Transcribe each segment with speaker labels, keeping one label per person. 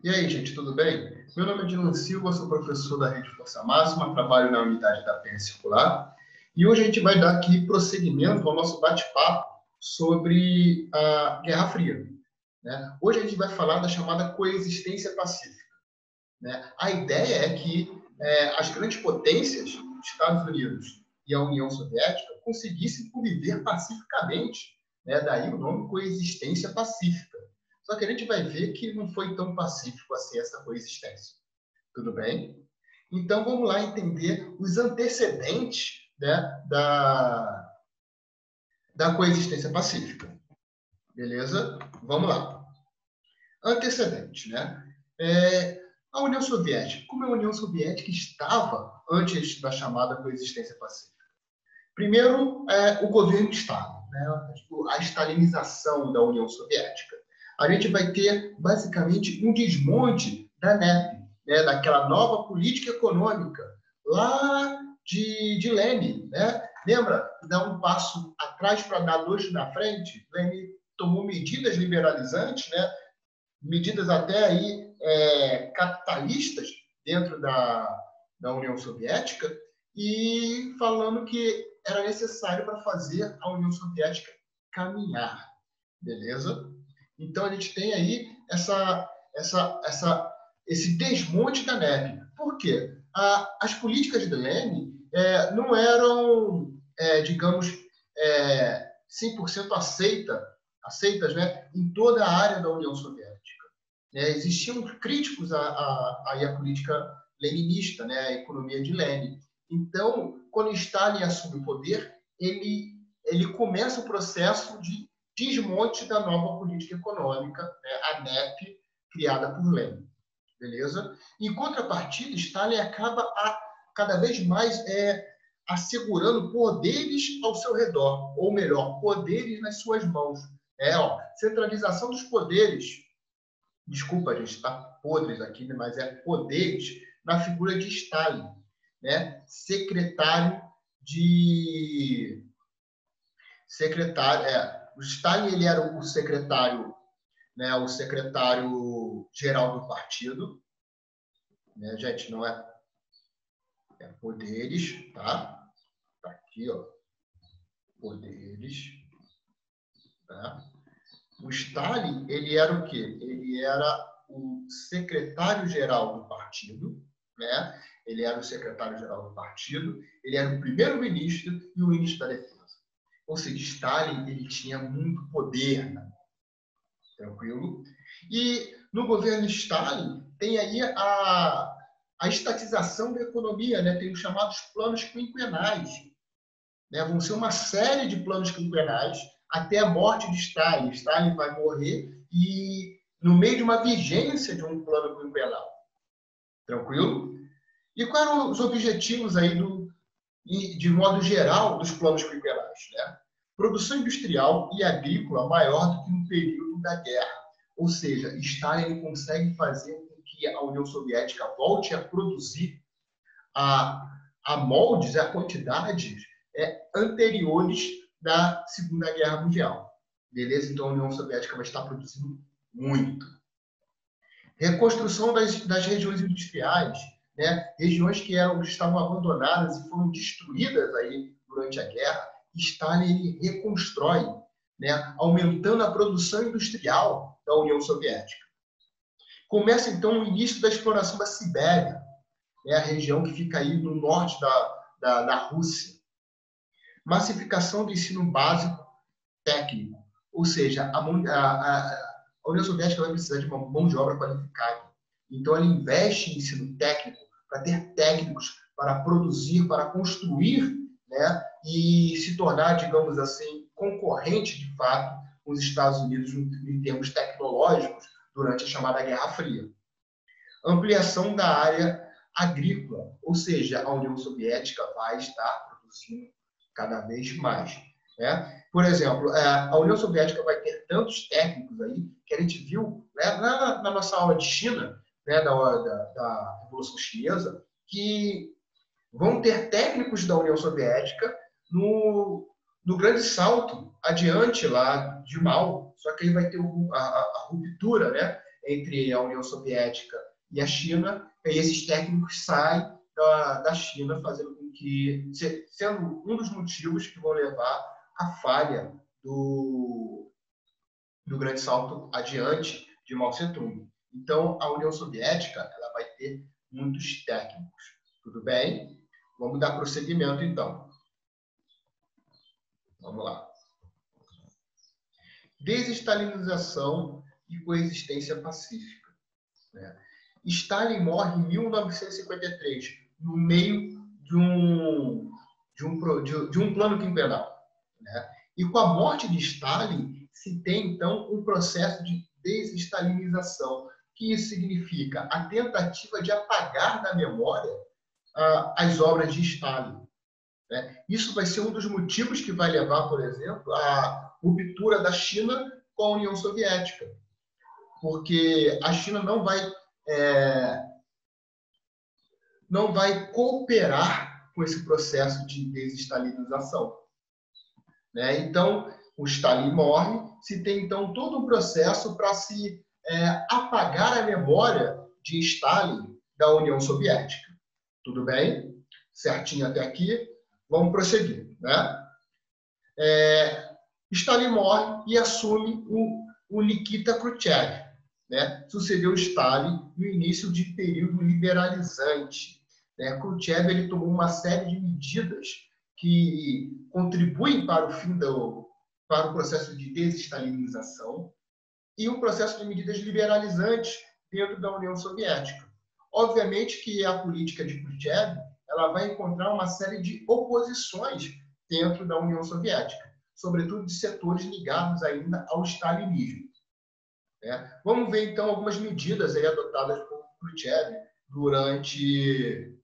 Speaker 1: E aí, gente, tudo bem? Meu nome é Dilan Silva, sou professor da Rede Força Máxima, trabalho na unidade da penha circular. E hoje a gente vai dar aqui prosseguimento ao nosso bate-papo sobre a Guerra Fria, né? Hoje a gente vai falar da chamada coexistência pacífica, né? A ideia é que as grandes potências, Estados Unidos e a União Soviética, conseguissem conviver pacificamente, né? Daí o nome coexistência pacífica. Só que a gente vai ver que não foi tão pacífico assim essa coexistência. Tudo bem? Então vamos lá entender os antecedentes, né, da coexistência pacífica. Beleza? Vamos lá. Antecedentes, né? A União Soviética. Como a União Soviética estava antes da chamada coexistência pacífica? Primeiro, o governo de Stalin, né? A stalinização da União Soviética. A gente vai ter, basicamente, um desmonte da NEP, né? Daquela nova política econômica lá de Lenin. Né? Lembra? Dar um passo atrás para dar dois na frente? Lenin tomou medidas liberalizantes, né? Medidas até aí capitalistas dentro da União Soviética, e falando que era necessário para fazer a União Soviética caminhar, beleza? Então a gente tem aí esse desmonte da NEP. Por quê? As políticas de Lenin não eram, digamos, 100% aceitas, né, em toda a área da União Soviética. Existiam críticos à política leninista, né, à economia de Lenin. Então, quando Stalin assume o poder, ele começa o processo de desmonte da nova política econômica, né, a NEP, criada por Lenin. Beleza? Em contrapartida, Stalin acaba cada vez mais assegurando poderes ao seu redor, ou melhor, poderes nas suas mãos. Centralização dos poderes. Desculpa, a gente está podres aqui, mas poderes na figura de Stalin, né? O Stalin, ele era o secretário, né? O secretário geral do partido, né? Gente, não é poderes, tá? Tá aqui, ó. Poderes, tá? O Stalin, ele era o quê? Ele era o secretário-geral do partido, né? Ele era o secretário-geral do partido, ele era o primeiro-ministro e o ministro da Defesa. Ou seja, Stalin, ele tinha muito poder, né? Tranquilo? E no governo de Stalin tem aí a estatização da economia, né? Tem os chamados planos quinquenais, né? Vão ser uma série de planos quinquenais até a morte de Stalin. Stalin vai morrer e no meio de uma vigência de um plano quinquenal. Tranquilo? E quais eram os objetivos aí, de modo geral, dos planos quinquenais? Né? Produção industrial e agrícola maior do que no período da guerra. Ou seja, Stalin consegue fazer com que a União Soviética volte a produzir a moldes, a quantidades anteriores da Segunda Guerra Mundial. Beleza? Então a União Soviética vai estar produzindo muito. Reconstrução das regiões industriais, né? Regiões que estavam abandonadas e foram destruídas aí durante a guerra. Stalin reconstrói, né? Aumentando a produção industrial da União Soviética. Começa então o início da exploração da Sibéria, né? A região que fica aí no norte da Rússia. Massificação do ensino básico técnico, ou seja, a União Soviética vai precisar de uma mão de obra qualificada. Então, ela investe em ensino técnico para ter técnicos para produzir, para construir, né, e se tornar, digamos assim, concorrente, de fato, com os Estados Unidos em termos tecnológicos durante a chamada Guerra Fria. Ampliação da área agrícola, ou seja, a União Soviética vai estar produzindo cada vez mais. Né? Por exemplo, a União Soviética vai ter tantos técnicos aí que a gente viu, né, na nossa aula de China, né, da Revolução Chinesa, que vão ter técnicos da União Soviética no grande salto adiante lá de Mao, só que aí vai ter a ruptura, né, entre a União Soviética e a China, e esses técnicos saem da China, fazendo com que, sendo um dos motivos que vão levar à falha do grande salto adiante de Mao Tse-tung. Então, a União Soviética ela vai ter muitos técnicos. Tudo bem? Vamos dar prosseguimento, então. Vamos lá. Desestalinização e coexistência pacífica. Né? Stalin morre em 1953, no meio de um plano quinquenal. Né? E com a morte de Stalin, se tem, então, um processo de desestalinização, que isso significa a tentativa de apagar da memória as obras de Stalin. Né? Isso vai ser um dos motivos que vai levar, por exemplo, à ruptura da China com a União Soviética. Porque a China não vai cooperar com esse processo de desestalinização. Né? Então, o Stalin morre, se tem, então, todo um processo para se apagar a memória de Stalin da União Soviética. Tudo bem? Certinho até aqui? Vamos prosseguir. Né? Stalin morre e assume o Nikita Khrushchev. Né? Sucedeu Stalin no início de período liberalizante. Né? Khrushchev ele tomou uma série de medidas que contribuem para o fim para o processo de desestalinização e um processo de medidas liberalizantes dentro da União Soviética. Obviamente que a política de Khrushchev ela vai encontrar uma série de oposições dentro da União Soviética, sobretudo de setores ligados ainda ao stalinismo. Né? Vamos ver, então, algumas medidas aí adotadas por Khrushchev durante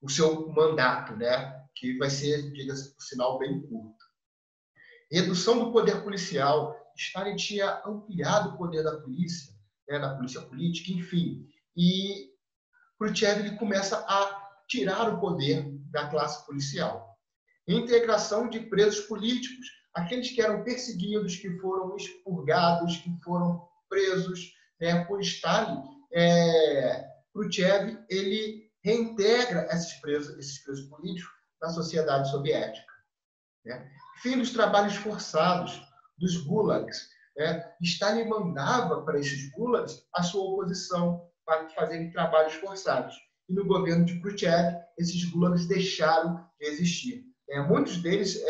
Speaker 1: o seu mandato, né? Que vai ser, diga-se por sinal, bem curto. Redução do poder policial. Stalin tinha ampliado o poder da polícia, né? Da polícia política, enfim. E Khrushchev ele começa a tirar o poder da classe policial. Integração de presos políticos, aqueles que eram perseguidos, que foram expurgados, que foram presos, né, por Stalin. Khrushchev ele reintegra esses presos políticos na sociedade soviética. Né? Fim dos trabalhos forçados, dos gulags. Né? Stalin mandava para esses gulags a sua oposição para fazerem trabalhos forçados. E no governo de Khrushchev, esses gulags deixaram de existir. Muitos deles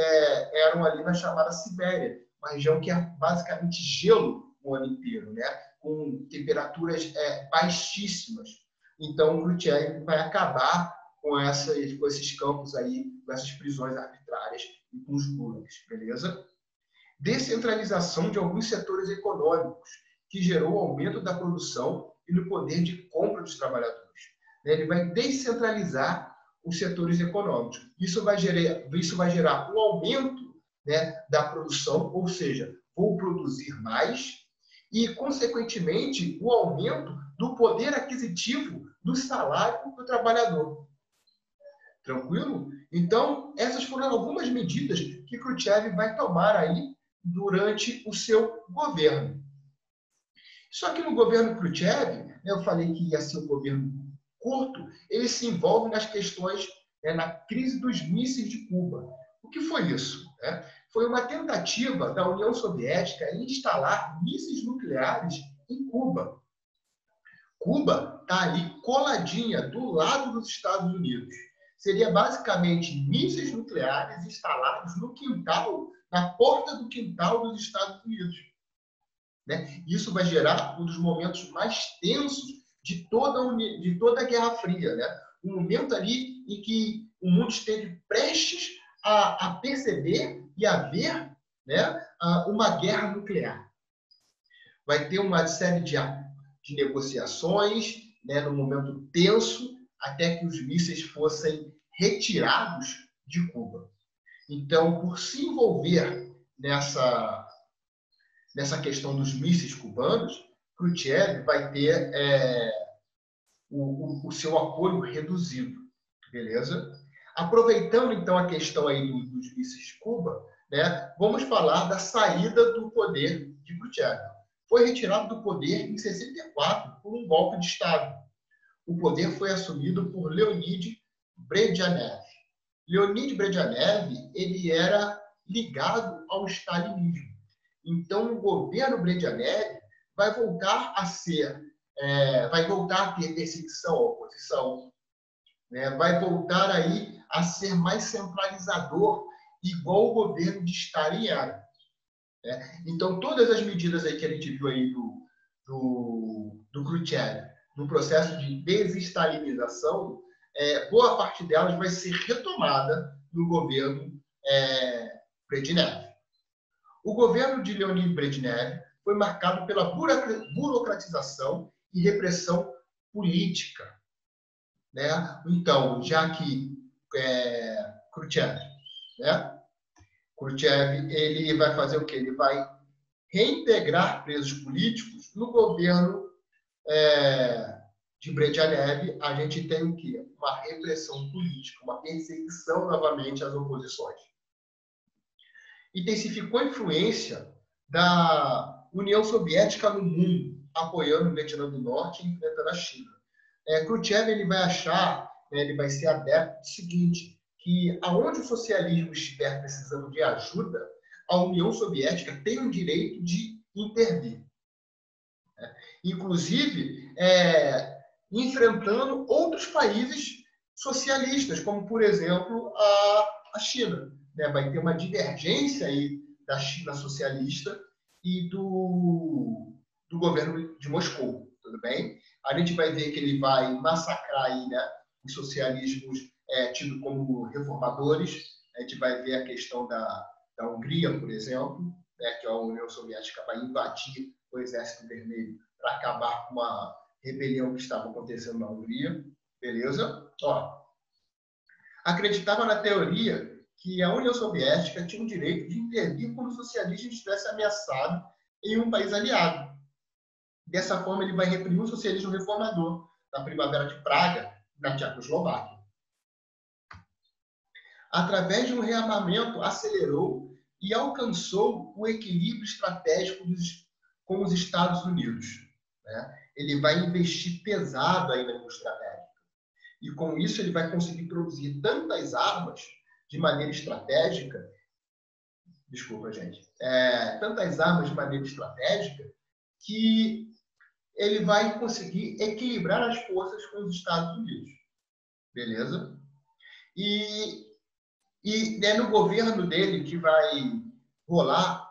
Speaker 1: eram ali na chamada Sibéria, uma região que é basicamente gelo o ano inteiro, né? Com temperaturas baixíssimas. Então, o Khrushchev vai acabar com esses campos aí, com essas prisões arbitrárias e com os gulags, beleza? Descentralização de alguns setores econômicos, que gerou o aumento da produção e no poder de compra dos trabalhadores. Ele vai descentralizar os setores econômicos. Isso vai gerar um aumento, né, da produção, ou seja, vou produzir mais e, consequentemente, o aumento do poder aquisitivo do salário do trabalhador. Tranquilo? Então, essas foram algumas medidas que Khrushchev vai tomar aí durante o seu governo. Só que no governo Khrushchev, eu falei que ia ser um governo curto, ele se envolve nas questões, na crise dos mísseis de Cuba. O que foi isso? Foi uma tentativa da União Soviética em instalar mísseis nucleares em Cuba. Cuba está ali coladinha do lado dos Estados Unidos. Seria basicamente mísseis nucleares instalados no quintal, na porta do quintal dos Estados Unidos. Né? Isso vai gerar um dos momentos mais tensos de toda a Guerra Fria. Né? Um momento ali em que o mundo esteve prestes a perceber e a ver, né, uma guerra nuclear. Vai ter uma série de negociações, né, num momento tenso, até que os mísseis fossem retirados de Cuba. Então, por se envolver nessa questão dos mísseis cubanos, Khrushchev vai ter o seu apoio reduzido, beleza? Aproveitando, então, a questão aí dos mísseis de Cuba, né, vamos falar da saída do poder de Khrushchev. foi retirado do poder em 64 por um golpe de Estado. O poder foi assumido por Leonid Brezhnev. Leonid Brezhnev, ele era ligado ao stalinismo. Então, o governo Brezhnev vai voltar a ter perseguição à oposição, né? Vai voltar aí a ser mais centralizador, igual o governo de Stalin era, né? Então, todas as medidas aí que a gente viu aí do Khrushchev, no processo de desestalinização, boa parte delas vai ser retomada no governo Brezhnev. O governo de Leonid Brezhnev foi marcado pela burocratização e repressão política, né? Então, já que Khrushchev, né? Khrushchev, ele vai fazer o quê? Ele vai reintegrar presos políticos no governo de Brezhnev. A gente tem o quê? Uma repressão política, uma perseguição novamente às oposições. Intensificou a influência da União Soviética no mundo, apoiando o Vietnã do Norte e enfrentando a China. Khrushchev, ele vai achar, ele vai ser adepto do seguinte, que aonde o socialismo estiver precisando de ajuda, a União Soviética tem o direito de intervir. Inclusive, enfrentando outros países socialistas, como, por exemplo, a China. Vai ter uma divergência aí da China socialista e do governo de Moscou, tudo bem? A gente vai ver que ele vai massacrar aí, né, os socialismos tidos como reformadores. A gente vai ver a questão da Hungria, por exemplo, né, que a União Soviética vai invadir o Exército Vermelho para acabar com uma rebelião que estava acontecendo na Hungria. Beleza? Acreditava na teoria que a União Soviética tinha o direito de intervir quando o socialismo estivesse ameaçado em um país aliado. Dessa forma, ele vai reprimir o socialismo reformador na Primavera de Praga, na Tchecoslováquia. Através de um rearmamento, acelerou e alcançou o equilíbrio estratégico com os Estados Unidos, né? Ele vai investir pesado aí na indústria bélica. E com isso ele vai conseguir produzir tantas armas de maneira estratégica, tantas armas de maneira estratégica, que ele vai conseguir equilibrar as forças com os Estados Unidos. Beleza? E é no governo dele que vai rolar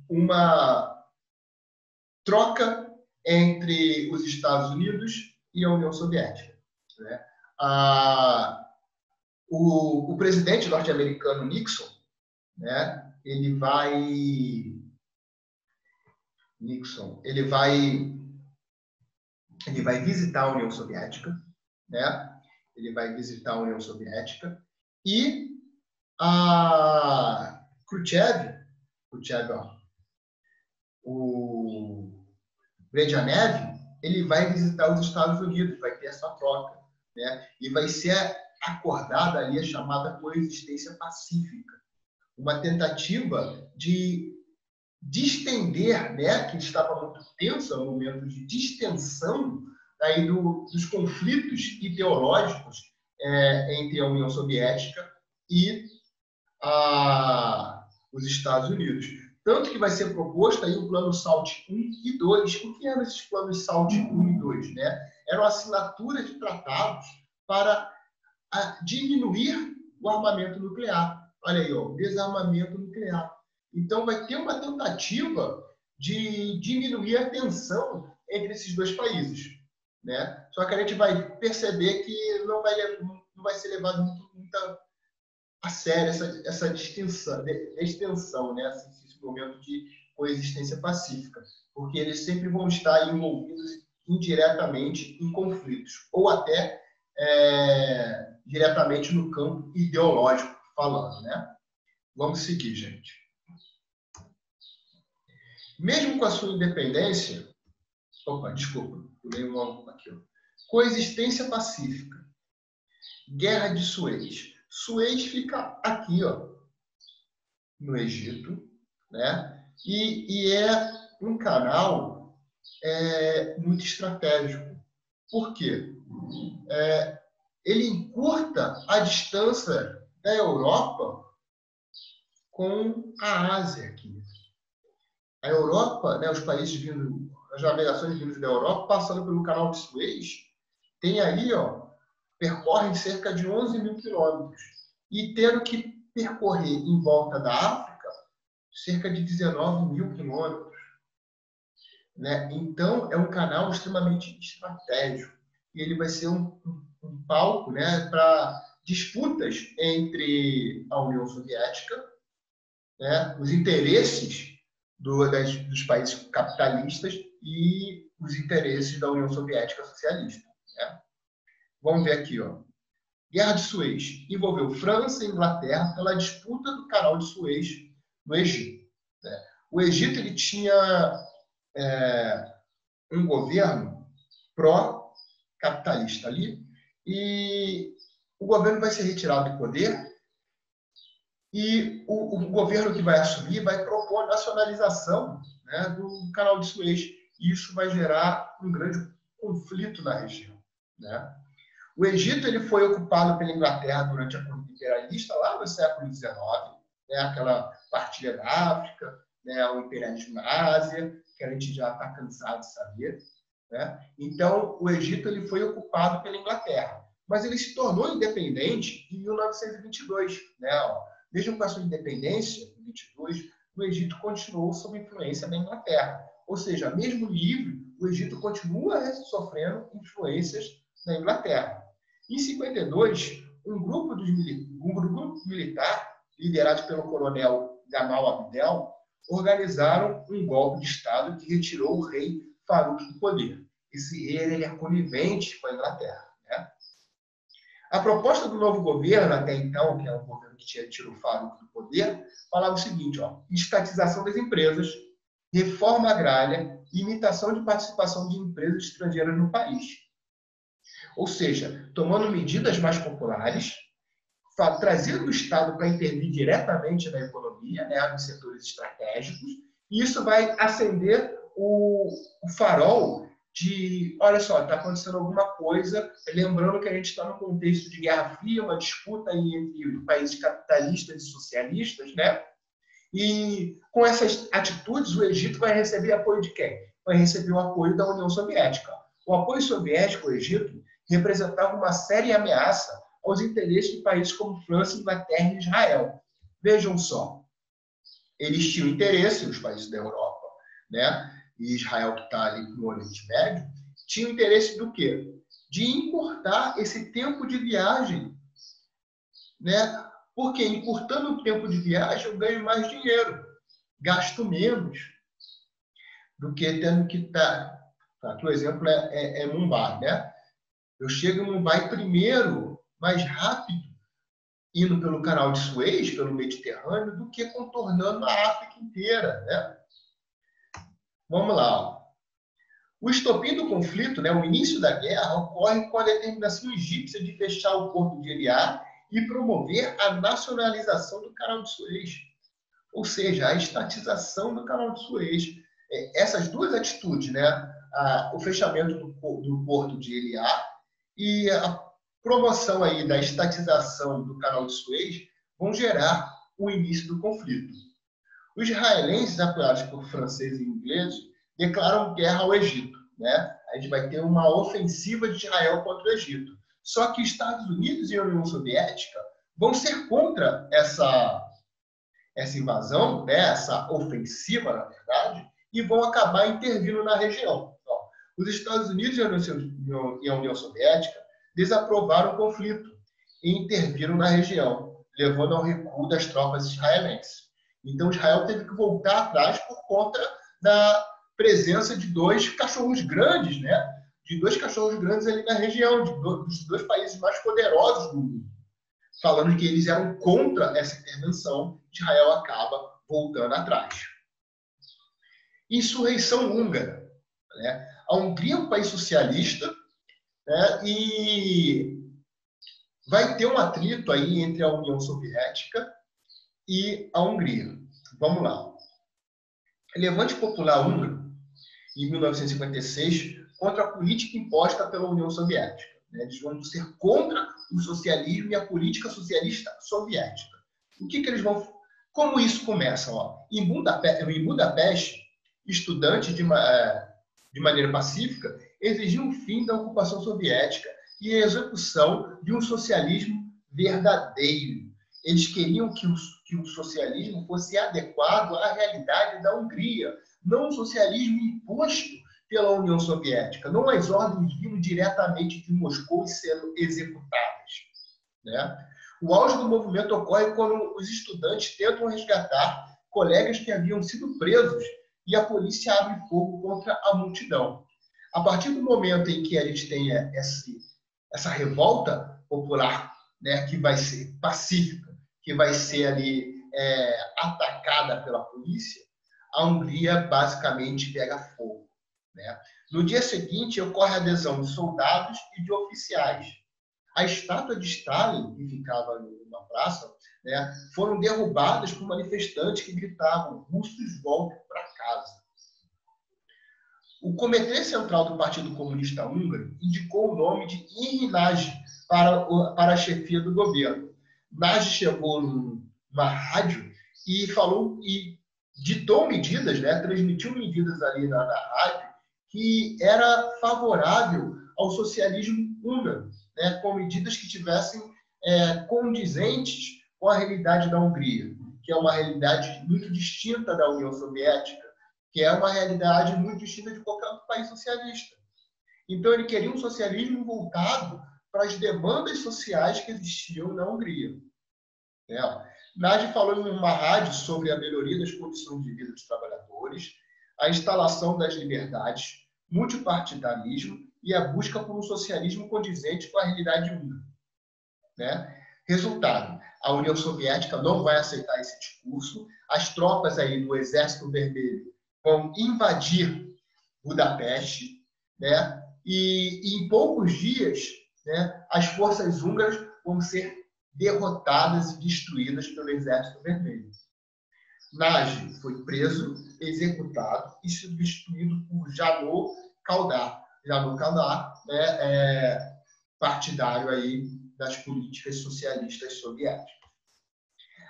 Speaker 1: uma troca entre os Estados Unidos e a União Soviética, né? O presidente norte-americano Nixon, né, ele vai visitar a União Soviética, né? Ele vai visitar a União Soviética e a Khrushchev, o Brezhnev, ele vai visitar os Estados Unidos, vai ter essa troca, né? E vai ser acordada ali a chamada coexistência pacífica, uma tentativa de distender, né, que estava muito tenso, um momento de distensão aí dos conflitos ideológicos entre a União Soviética e os Estados Unidos. Tanto que vai ser proposto aí o plano SALT 1 e 2. O que eram esses planos SALT 1 e 2? Né? Eram assinaturas de tratados para diminuir o armamento nuclear. Olha aí, desarmamento nuclear. Então, vai ter uma tentativa de diminuir a tensão entre esses dois países, né? Só que a gente vai perceber que não vai ser levado muito a sério essa extensão, né? Esse momento de coexistência pacífica, porque eles sempre vão estar envolvidos indiretamente em conflitos, ou até diretamente no campo ideológico falando, né? Vamos seguir, gente. Mesmo com a sua independência, pulei um aqui, coexistência pacífica, Guerra de Suez. Suez fica aqui, no Egito, né? E é um canal muito estratégico. Por quê? Ele encurta a distância da Europa com a Ásia aqui. A Europa, né, os países vindo, as navegações vindas da Europa, passando pelo canal de Suez, tem aí, percorrem cerca de 11 mil quilômetros. E tendo que percorrer em volta da África, cerca de 19 mil quilômetros. Né? Então, é um canal extremamente estratégico. E ele vai ser um palco, né, para disputas entre a União Soviética, né, os interesses dos países capitalistas e os interesses da União Soviética socialista. Né? Vamos ver aqui. Guerra de Suez envolveu França e Inglaterra pela disputa do canal de Suez no Egito. Né? O Egito ele tinha um governo pró-capitalista ali, e o governo vai ser retirado do poder, e o governo que vai assumir vai propor a nacionalização, né, do canal de Suez. E isso vai gerar um grande conflito na região. Né? O Egito ele foi ocupado pela Inglaterra durante a corrida imperialista, lá no século XIX, né, aquela partilha da África, né, o imperialismo na Ásia, que a gente já está cansado de saber. Né? Então, o Egito ele foi ocupado pela Inglaterra, mas ele se tornou independente em 1922. Né? Mesmo com a sua independência, em 1922, o Egito continuou sob influência da Inglaterra. Ou seja, mesmo livre, o Egito continua sofrendo influências da Inglaterra. Em 1952, um grupo militar, liderado pelo coronel Gamal Abdel, organizaram um golpe de Estado que retirou o rei Farouk do poder. Esse rei ele é conivente com a Inglaterra. Né? A proposta do novo governo, até então, que é um governo que tirou o Farouk do poder, falava o seguinte: estatização das empresas, reforma agrária, limitação de participação de empresas estrangeiras no país. Ou seja, tomando medidas mais populares, trazendo o Estado para intervir diretamente na economia, né, nos setores estratégicos, e isso vai acender o farol de, olha só, está acontecendo alguma coisa, lembrando que a gente está no contexto de Guerra Fria, uma disputa aí entre países capitalistas e socialistas, né? E com essas atitudes, o Egito vai receber apoio de quem? Vai receber o apoio da União Soviética. O apoio soviético ao Egito representava uma séria ameaça aos interesses de países como França, Inglaterra e Israel. Vejam só, eles tinham interesse, os países da Europa, né? E Israel, que está ali no Oriente Médio, tinha interesse do quê? De encurtar esse tempo de viagem, né? Porque encurtando o tempo de viagem, eu ganho mais dinheiro, gasto menos do que tendo que estar. Aqui o exemplo é Mumbai, né? Eu chego em Mumbai primeiro, mais rápido, indo pelo canal de Suez, pelo Mediterrâneo, do que contornando a África inteira, né? Vamos lá. O estopim do conflito, né, o início da guerra, ocorre com a determinação egípcia de fechar o porto de Eliá e promover a nacionalização do canal de Suez. Ou seja, a estatização do canal de Suez. Essas duas atitudes, né, o fechamento do porto de Eliá e a promoção aí da estatização do canal de Suez, vão gerar o início do conflito. Os israelenses, apoiados por franceses e ingleses, declaram guerra ao Egito. Né? A gente vai ter uma ofensiva de Israel contra o Egito. Só que Estados Unidos e a União Soviética vão ser contra essa invasão, né? Essa ofensiva, na verdade, e vão acabar intervindo na região. Então, os Estados Unidos e a União Soviética desaprovaram o conflito e interviram na região, levando ao recuo das tropas israelenses. Então, Israel teve que voltar atrás por conta da presença de dois cachorros grandes, né? De dois cachorros grandes ali na região, dos dois países mais poderosos do mundo. Falando que eles eram contra essa intervenção, Israel acaba voltando atrás. Insurreição húngara. Né? A Hungria é um país socialista, né? E vai ter um atrito aí entre a União Soviética e a Hungria. Vamos lá. Levante popular húngaro em 1956, contra a política imposta pela União Soviética. Eles vão ser contra o socialismo e a política socialista soviética. O que eles vão... Como isso começa? Em Budapeste, estudantes, de maneira pacífica, exigiam o fim da ocupação soviética e a execução de um socialismo verdadeiro. Eles queriam que o socialismo fosse adequado à realidade da Hungria, não um socialismo imposto pela União Soviética, não as ordens vindo diretamente de Moscou e sendo executadas. Né? O auge do movimento ocorre quando os estudantes tentam resgatar colegas que haviam sido presos e a polícia abre fogo contra a multidão. A partir do momento em que a gente tem essa revolta popular, né, que vai ser pacífica, que vai ser ali atacada pela polícia, a Hungria basicamente pega fogo. Né? No dia seguinte, ocorre a adesão de soldados e de oficiais. A estátua de Stalin, que ficava numa praça, né, foram derrubadas por manifestantes que gritavam: russos, voltem para casa. O Comitê Central do Partido Comunista Húngaro indicou o nome de Imre Nagy para a chefia do governo. Nagy chegou numa rádio e falou e ditou medidas, né, transmitiu medidas ali na rádio que era favorável ao socialismo húngaro, né, com medidas que tivessem condizentes com a realidade da Hungria, que é uma realidade muito distinta da União Soviética, que é uma realidade muito distinta de qualquer outro país socialista. Então, ele queria um socialismo voltado para as demandas sociais que existiam na Hungria. Nagy falou em uma rádio sobre a melhoria das condições de vida dos trabalhadores, a instalação das liberdades, multipartidarismo e a busca por um socialismo condizente com a realidade húngara. Né? Resultado, a União Soviética não vai aceitar esse discurso, as tropas aí do Exército Vermelho vão invadir Budapeste, né? E em poucos dias, né, as forças húngaras vão ser derrotadas e destruídas pelo Exército Vermelho. Nagy foi preso, executado e substituído por Janot Kaldar. Janot Kaldar, né, partidário aí das políticas socialistas soviéticas.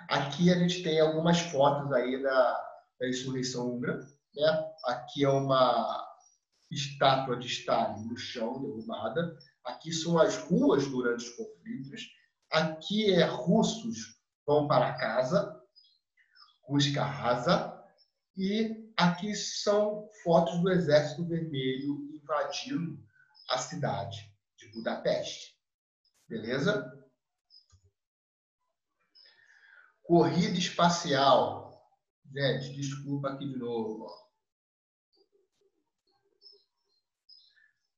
Speaker 1: Aqui a gente tem algumas fotos aí da insurreição húngara. Né? Aqui é uma estátua de Stalin no chão, derrubada. Aqui são as ruas durante os conflitos. Aqui é russos vão para casa, Ruska Rasa. E aqui são fotos do Exército Vermelho invadindo a cidade de Budapeste. Beleza? Corrida espacial. Gente, desculpa aqui de novo.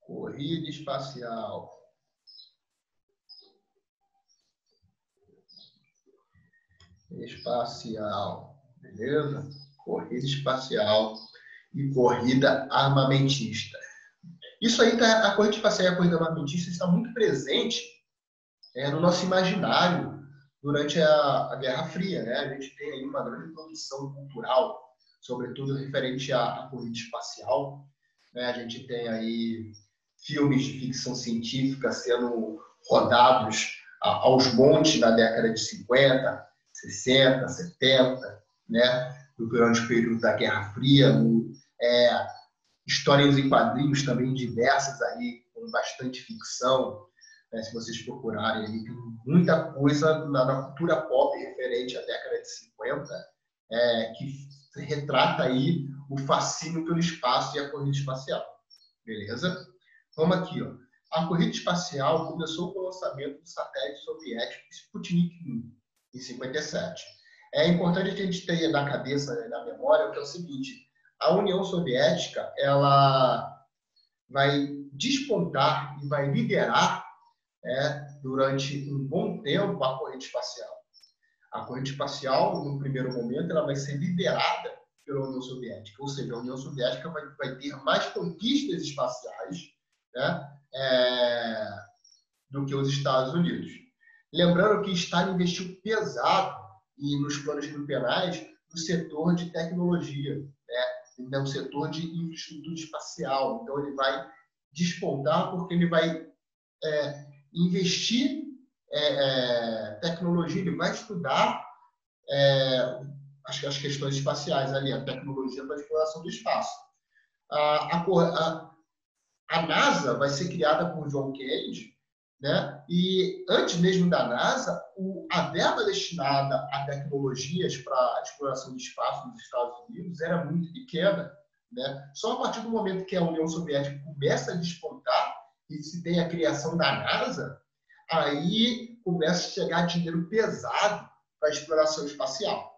Speaker 1: Corrida espacial. Beleza? Corrida espacial e corrida armamentista. Isso aí, a corrida espacial e a corrida armamentista está muito presente no nosso imaginário durante a Guerra Fria. Né? A gente tem aí uma grande produção cultural, sobretudo referente à corrida espacial. Né? A gente tem aí filmes de ficção científica sendo rodados aos montes na década de 50, 60, 70, né? Durante o período da Guerra Fria, histórias em quadrinhos também diversas aí, com bastante ficção. Né? Se vocês procurarem, aí, tem muita coisa na cultura pop referente à década de 50 que retrata aí o fascínio pelo espaço e a corrida espacial. Beleza? Vamos aqui, ó. A corrida espacial começou com o lançamento do satélite soviético Sputnik 1, em 57. É importante a gente ter na cabeça, na memória, que é o seguinte: a União Soviética ela vai despontar e vai liderar durante um bom tempo a corrida espacial. A corrida espacial, no primeiro momento, ela vai ser liderada pela União Soviética, ou seja, a União Soviética vai ter mais conquistas espaciais, né, do que os Estados Unidos. Lembrando que Stalin investiu pesado nos planos quinquenais no setor de tecnologia, né, no setor de infraestrutura espacial. Então, ele vai despontar porque ele vai investir tecnologia, ele vai estudar as questões espaciais ali, a tecnologia para a exploração do espaço. A NASA vai ser criada por John Kennedy, né? E antes mesmo da NASA, a verba destinada a tecnologias para a exploração do espaço nos Estados Unidos era muito pequena, né? Só a partir do momento que a União Soviética começa a despontar e se tem a criação da NASA, aí começa a chegar dinheiro pesado para a exploração espacial.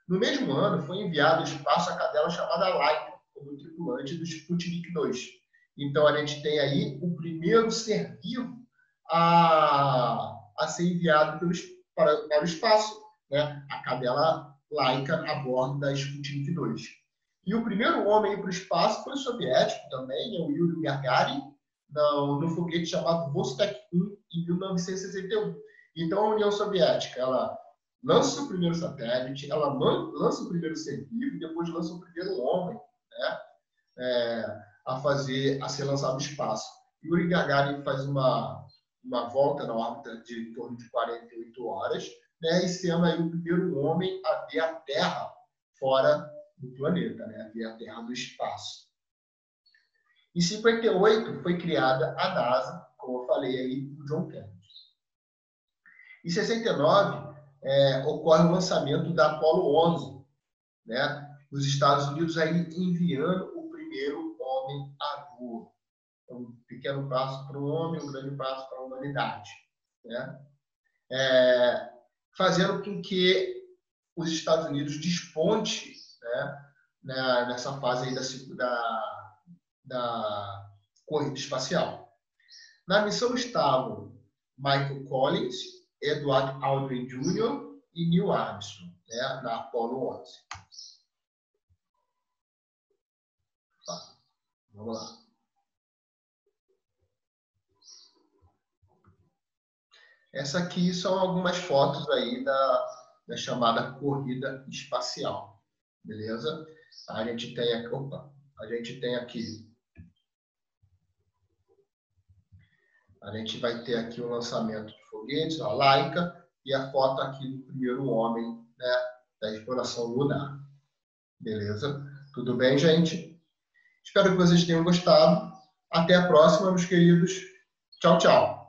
Speaker 1: No mesmo ano, foi enviado ao espaço a cadela chamada Laika, como tripulante do Sputnik 2. Então, a gente tem aí o primeiro ser vivo a ser enviado para o espaço, né? A cadela Laika a bordo da Sputnik 2. E o primeiro homem para o espaço foi soviético também, o Yuri Gagarin, no foguete chamado Vostok 1, em 1961. Então, a União Soviética, ela lança o primeiro satélite, ela lança o primeiro ser vivo e depois lança o primeiro homem, né, a ser lançado no espaço. Yuri Gagarin faz uma volta na órbita de em torno de 48 horas, né, e sendo aí o primeiro homem a ver a Terra fora do planeta, né, a ver a Terra do espaço. Em 58 foi criada a NASA, como eu falei aí, por John Kennedy. Em 69 ocorre o lançamento da Apollo 11, né? Os Estados Unidos aí enviando o primeiro homem à Lua. Um pequeno passo para o homem, um grande passo para a humanidade, né? Fazendo com que os Estados Unidos desponte, né, nessa fase aí da corrida espacial. Na missão estavam Michael Collins, Edward Aldrin Jr. e Neil Armstrong, né, na Apollo 11. Tá, vamos lá. Essa aqui são algumas fotos aí da chamada corrida espacial, beleza? A gente tem aqui, a gente vai ter aqui o lançamento de foguetes, a Laika, e a foto aqui do primeiro homem, né, da exploração lunar. Beleza? Tudo bem, gente? Espero que vocês tenham gostado. Até a próxima, meus queridos. Tchau, tchau.